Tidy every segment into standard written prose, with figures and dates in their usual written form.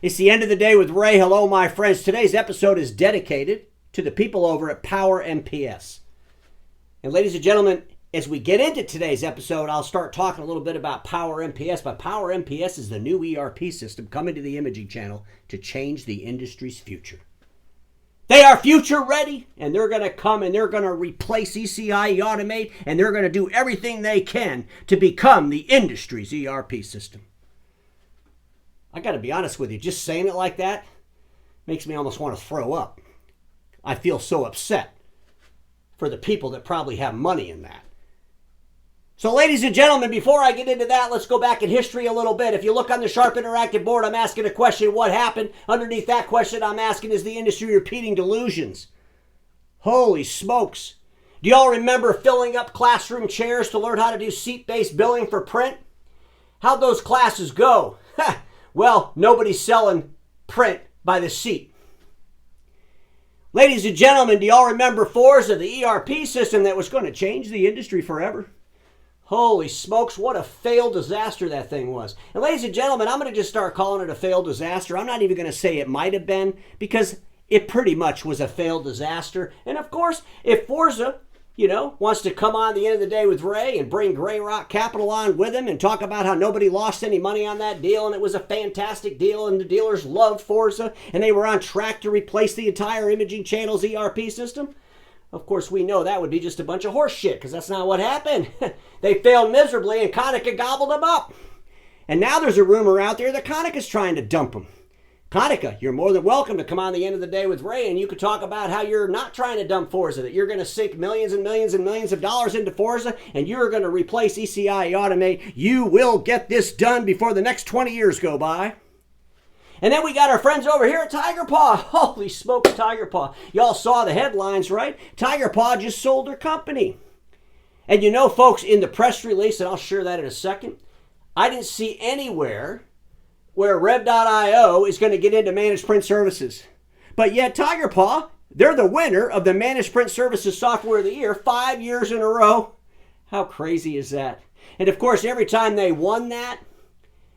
It's the end of the day with Ray. Hello, my friends. Today's episode is dedicated to the people over at Power MPS. And ladies and gentlemen, as we get into today's episode, I'll start talking a little bit about Power MPS. But Power MPS is the new ERP system coming to the imaging channel to change the industry's future. They are future ready, and they're going to come and they're going to replace ECI, automate, and they're going to do everything they can to become the industry's ERP system. I got to be honest with you, just saying it like that makes me almost want to throw up. I feel so upset for the people that probably have money in that. So ladies and gentlemen, before I get into that, let's go back in history a little bit. If you look on the Sharp Interactive board, I'm asking a question, what happened? Underneath that question, I'm asking, is the industry repeating delusions? Holy smokes. Do y'all remember filling up classroom chairs to learn how to do seat-based billing for print? How'd those classes go? Well, nobody's selling print by the seat. Ladies and gentlemen, do y'all remember FORZA, the ERP system that was going to change the industry forever? Holy smokes, what a failed disaster that thing was. And ladies and gentlemen, I'm going to just start calling it a failed disaster. I'm not even going to say it might have been, because it pretty much was a failed disaster. And of course, if FORZA, wants to come on the end of the day with Ray and bring Grey Rock Capital on with him and talk about how nobody lost any money on that deal and it was a fantastic deal and the dealers loved FORZA and they were on track to replace the entire imaging channel's ERP system, of course we know that would be just a bunch of horse shit, because that's not what happened. They failed miserably and Konica gobbled them up. And now there's a rumor out there that Konica's trying to dump them. Konica, you're more than welcome to come on the end of the day with Ray and you could talk about how you're not trying to dump FORZA, that you're going to sink millions and millions and millions of dollars into FORZA and you're going to replace ECI Automate. You will get this done before the next 20 years go by. And then we got our friends over here at Tigerpaw. Holy smokes, Tigerpaw. Y'all saw the headlines, right? Tigerpaw just sold their company. And folks, in the press release, and I'll share that in a second, I didn't see anywhere where Rev.io is going to get into managed print services. But yet Tigerpaw, they're the winner of the Managed Print Services Software of the Year 5 years in a row. How crazy is that? And of course, every time they won that,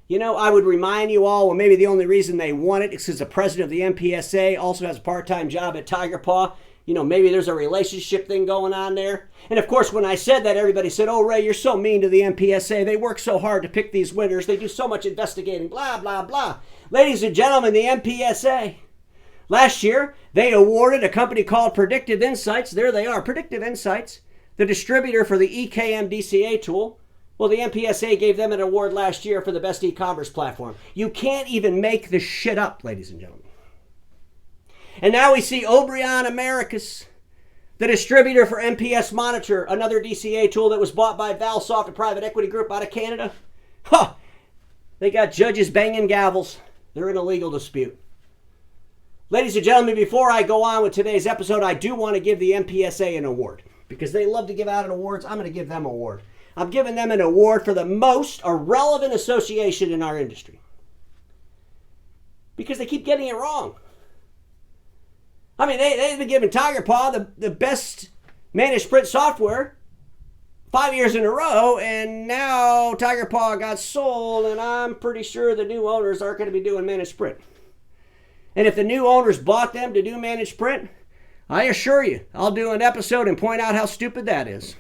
I would remind you all, well, maybe the only reason they won it is because the president of the MPSA also has a part-time job at Tigerpaw. Maybe there's a relationship thing going on there. And of course, when I said that, everybody said, oh, Ray, you're so mean to the MPSA. They work so hard to pick these winners. They do so much investigating, blah, blah, blah. Ladies and gentlemen, the MPSA, last year, they awarded a company called Predictive Insights. There they are, Predictive Insights, the distributor for the EKM DCA tool. Well, the MPSA gave them an award last year for the best e-commerce platform. You can't even make this shit up, ladies and gentlemen. And now we see Obrion Americas, the distributor for MPS Monitor, another DCA tool that was bought by Valsoft, a private equity group out of Canada. They got judges banging gavels. They're in a legal dispute. Ladies and gentlemen, before I go on with today's episode, I do want to give the MPSA an award. Because they love to give out awards, I'm going to give them an award. I'm giving them an award for the most irrelevant association in our industry. Because they keep getting it wrong. I mean, they've been giving Tigerpaw the best managed print software 5 years in a row, and now Tigerpaw got sold, and I'm pretty sure the new owners aren't going to be doing managed print. And if the new owners bought them to do managed print, I assure you, I'll do an episode and point out how stupid that is.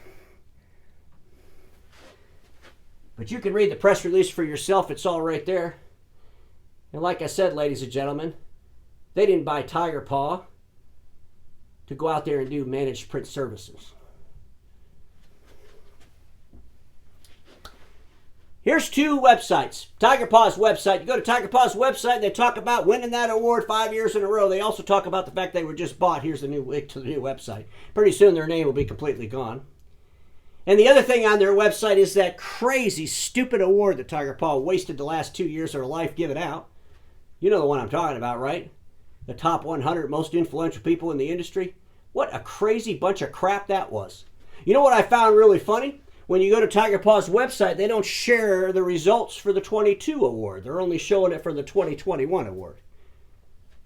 But you can read the press release for yourself. It's all right there. And like I said, ladies and gentlemen, they didn't buy Tigerpaw to go out there and do managed print services. Here's two websites. Tigerpaw's website. You go to Tigerpaw's website, they talk about winning that award 5 years in a row. They also talk about the fact they were just bought. Here's the new link to the new website. Pretty soon their name will be completely gone. And the other thing on their website is that crazy, stupid award that Tigerpaw wasted the last 2 years of their life giving out. You know the one I'm talking about, right? The top 100 most influential people in the industry. What a crazy bunch of crap that was. You know what I found really funny? When you go to Tigerpaw's website, they don't share the results for the 22 award. They're only showing it for the 2021 award.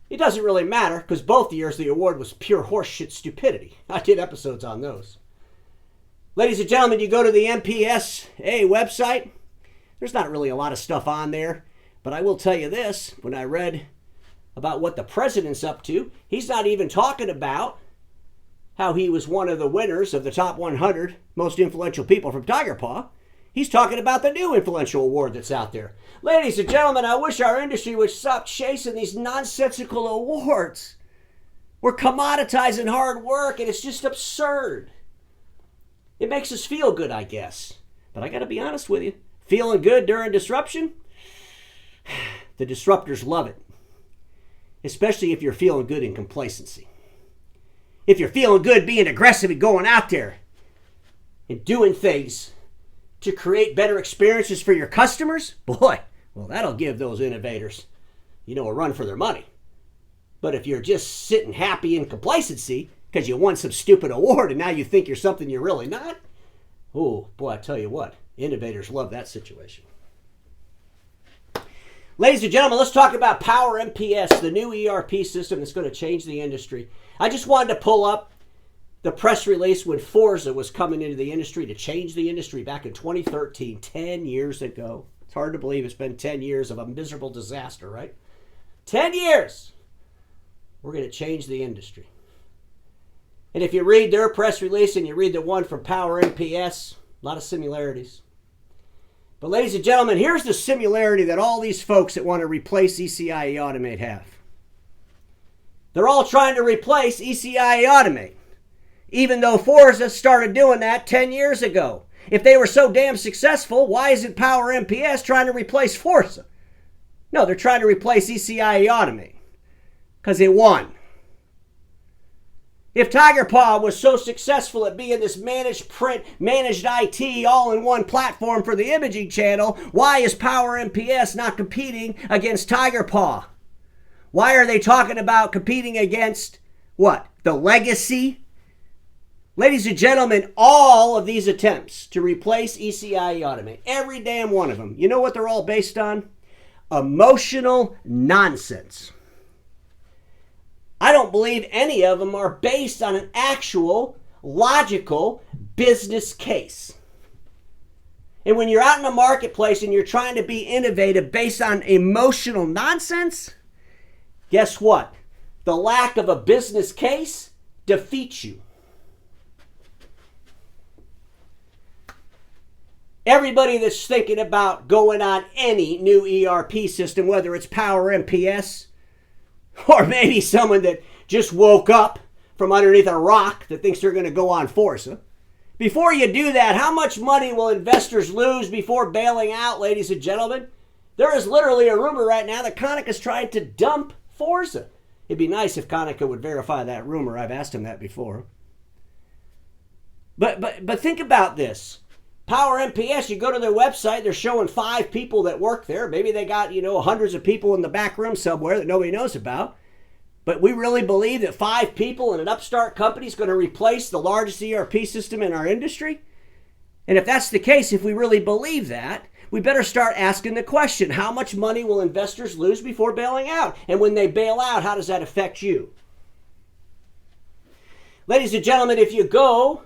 It doesn't really matter, because both years the award was pure horseshit stupidity. I did episodes on those. Ladies and gentlemen, you go to the MPSA website, there's not really a lot of stuff on there. But I will tell you this, when I read about what the president's up to, he's not even talking about how he was one of the winners of the top 100 most influential people from Tigerpaw. He's talking about the new influential award that's out there. Ladies and gentlemen, I wish our industry would stop chasing these nonsensical awards. We're commoditizing hard work, and it's just absurd. It makes us feel good, I guess. But I got to be honest with you. Feeling good during disruption? The disruptors love it. Especially if you're feeling good in complacency. If you're feeling good being aggressive and going out there and doing things to create better experiences for your customers, boy, well, that'll give those innovators, a run for their money. But if you're just sitting happy in complacency because you won some stupid award and now you think you're something you're really not, oh, boy, I tell you what, innovators love that situation. Ladies and gentlemen, let's talk about Power MPS, the new ERP system that's going to change the industry. I just wanted to pull up the press release when FORZA was coming into the industry to change the industry back in 2013, 10 years ago. It's hard to believe it's been 10 years of a miserable disaster, right? 10 years! We're going to change the industry. And if you read their press release and you read the one from Power MPS, a lot of similarities. But ladies and gentlemen, here's the similarity that all these folks that want to replace ECIE Automate have. They're all trying to replace ECIE Automate, even though FORZA started doing that 10 years ago. If they were so damn successful, why isn't Power MPS trying to replace FORZA? No, they're trying to replace ECIE Automate because it won. If Tigerpaw was so successful at being this managed print, managed IT, all-in-one platform for the imaging channel, why is Power MPS not competing against Tigerpaw? Why are they talking about competing against, what, the legacy? Ladies and gentlemen, all of these attempts to replace ECIE Automate, every damn one of them, you know what they're all based on? Emotional nonsense. I don't believe any of them are based on an actual, logical business case. And when you're out in the marketplace and you're trying to be innovative based on emotional nonsense, guess what? The lack of a business case defeats you. Everybody that's thinking about going on any new ERP system, whether it's Power MPS, or maybe someone that just woke up from underneath a rock that thinks they're going to go on FORZA. Before you do that, how much money will investors lose before bailing out, ladies and gentlemen? There is literally a rumor right now that Konicka's trying to dump FORZA. It'd be nice if Konicka would verify that rumor. I've asked him that before. But think about this. Power MPS, you go to their website, they're showing 5 people that work there. Maybe they got, hundreds of people in the back room somewhere that nobody knows about. But we really believe that 5 people in an upstart company is going to replace the largest ERP system in our industry? And if that's the case, if we really believe that, we better start asking the question, how much money will investors lose before bailing out? And when they bail out, how does that affect you? Ladies and gentlemen, if you go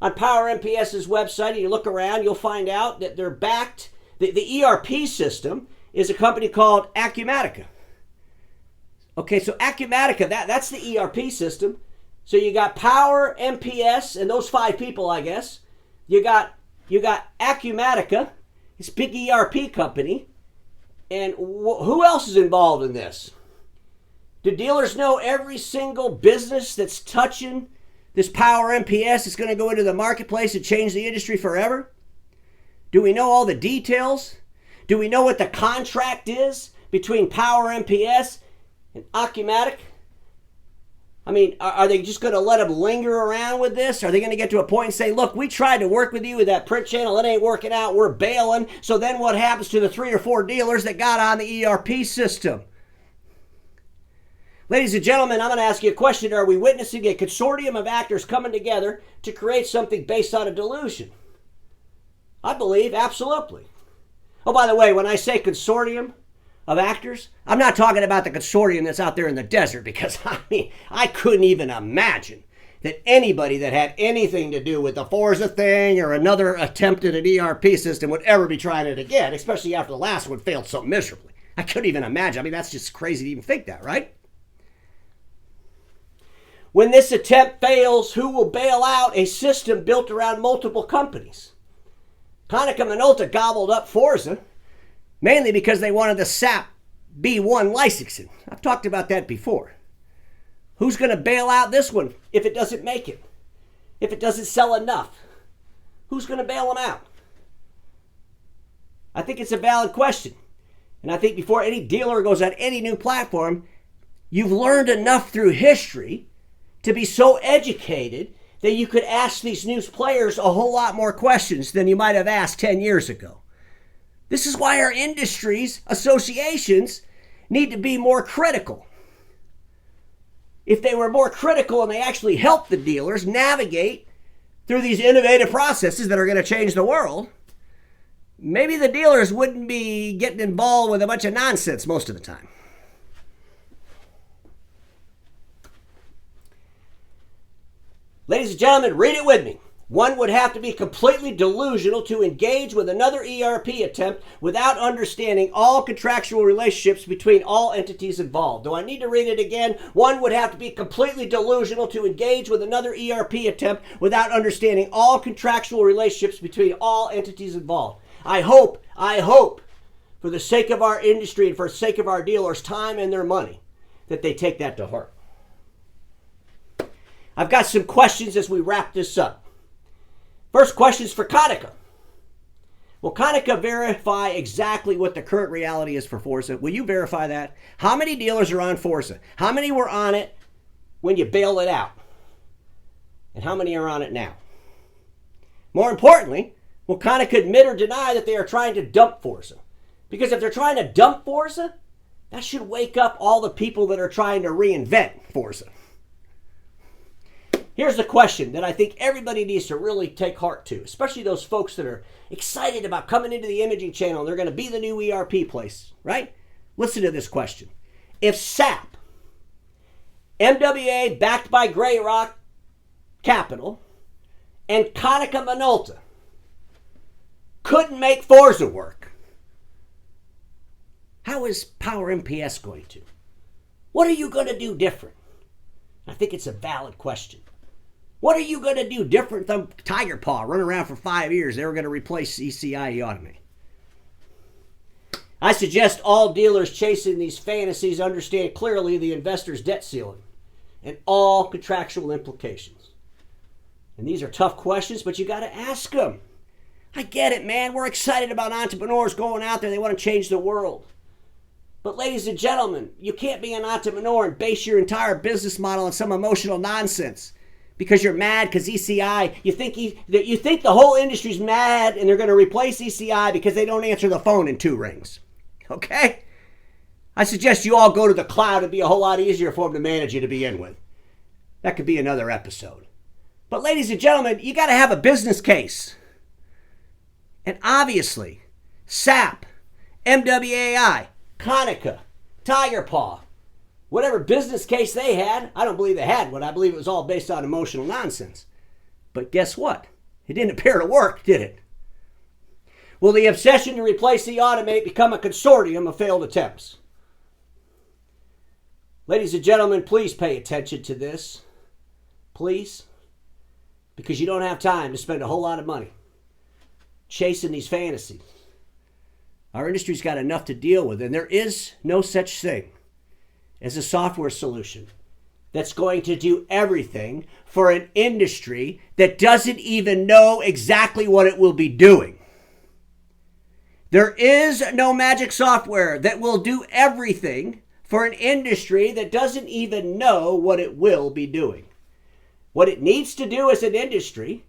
on Power MPS's website and you look around, you'll find out that they're backed. The ERP system is a company called Acumatica. Okay, so Acumatica, that's the ERP system. So you got Power MPS and those 5 people, I guess. You got Acumatica, this big ERP company. And who else is involved in this? Do dealers know every single business that's touching this Power MPS is going to go into the marketplace and change the industry forever? Do we know all the details? Do we know what the contract is between Power MPS and Acumatica? I mean, are they just going to let them linger around with this? Are they going to get to a point and say, look, we tried to work with you with that print channel. It ain't working out. We're bailing. So then what happens to the 3 or 4 dealers that got on the ERP system? Ladies and gentlemen, I'm going to ask you a question. Are we witnessing a consortium of actors coming together to create something based on a delusion? I believe absolutely. Oh, by the way, when I say consortium of actors, I'm not talking about the consortium that's out there in the desert, because I couldn't even imagine that anybody that had anything to do with the FORZA thing or another attempt at an ERP system would ever be trying it again, especially after the last one failed so miserably. I couldn't even imagine. I mean, that's just crazy to even think that, right? When this attempt fails, who will bail out a system built around multiple companies? Konica Minolta gobbled up FORZA, mainly because they wanted the SAP B1 licensing. I've talked about that before. Who's going to bail out this one if it doesn't make it? If it doesn't sell enough? Who's going to bail them out? I think it's a valid question. And I think before any dealer goes on any new platform, you've learned enough through history to be so educated that you could ask these new players a whole lot more questions than you might have asked 10 years ago. This is why our industries, associations, need to be more critical. If they were more critical and they actually helped the dealers navigate through these innovative processes that are going to change the world, maybe the dealers wouldn't be getting involved with a bunch of nonsense most of the time. Ladies and gentlemen, read it with me. One would have to be completely delusional to engage with another ERP attempt without understanding all contractual relationships between all entities involved. Do I need to read it again? One would have to be completely delusional to engage with another ERP attempt without understanding all contractual relationships between all entities involved. I hope, for the sake of our industry and for the sake of our dealers' time and their money, that they take that to heart. I've got some questions as we wrap this up. First question is for Konica. Will Konica verify exactly what the current reality is for FORZA? Will you verify that? How many dealers are on FORZA? How many were on it when you bailed it out? And how many are on it now? More importantly, will Konica admit or deny that they are trying to dump FORZA? Because if they're trying to dump FORZA, that should wake up all the people that are trying to reinvent FORZA. Here's the question that I think everybody needs to really take heart to, especially those folks that are excited about coming into the imaging channel and they're going to be the new ERP place, right? Listen to this question. If SAP, MWA backed by Grey Rock Capital, and Konica Minolta couldn't make FORZA work, how is Power MPS going to? What are you going to do different? I think it's a valid question. What are you going to do different than Tigerpaw running around for 5 years? They were going to replace ECI Automate. I suggest all dealers chasing these fantasies understand clearly the investor's debt ceiling and all contractual implications. And these are tough questions, but you got to ask them. I get it, man. We're excited about entrepreneurs going out there. They want to change the world. But ladies and gentlemen, you can't be an entrepreneur and base your entire business model on some emotional nonsense. Because you're mad because ECI, you think the whole industry's mad and they're going to replace ECI because they don't answer the phone in 2 rings. Okay? I suggest you all go to the cloud. It'd be a whole lot easier for them to manage you to begin with. That could be another episode. But ladies and gentlemen, you got to have a business case. And obviously, SAP, MWAI, Konica, Tigerpaw, whatever business case they had, I don't believe they had one. I believe it was all based on emotional nonsense. But guess what? It didn't appear to work, did it? Will the obsession to replace the Automate become a consortium of failed attempts? Ladies and gentlemen, please pay attention to this. Please. Because you don't have time to spend a whole lot of money chasing these fantasies. Our industry's got enough to deal with, and there is no such thing as a software solution that's going to do everything for an industry that doesn't even know exactly what it will be doing. There is no magic software that will do everything for an industry that doesn't even know what it will be doing. What it needs to do as an industry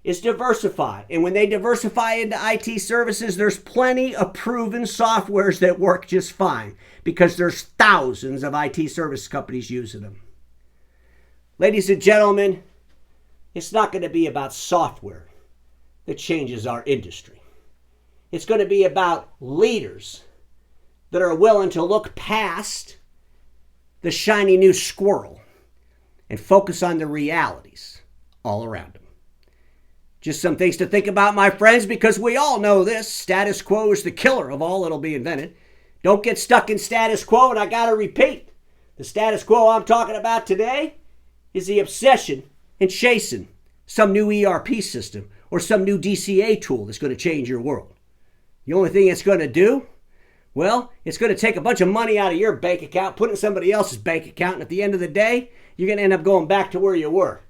is diversify. And when they diversify into IT services, there's plenty of proven softwares that work just fine because there's thousands of IT service companies using them. Ladies and gentlemen, it's not going to be about software that changes our industry. It's going to be about leaders that are willing to look past the shiny new squirrel and focus on the realities all around them. Just some things to think about, my friends, because we all know this. Status quo is the killer of all that'll be invented. Don't get stuck in status quo, and I got to repeat, the status quo I'm talking about today is the obsession in chasing some new ERP system or some new DCA tool that's going to change your world. The only thing it's going to do, well, it's going to take a bunch of money out of your bank account, put it in somebody else's bank account, and at the end of the day, you're going to end up going back to where you were.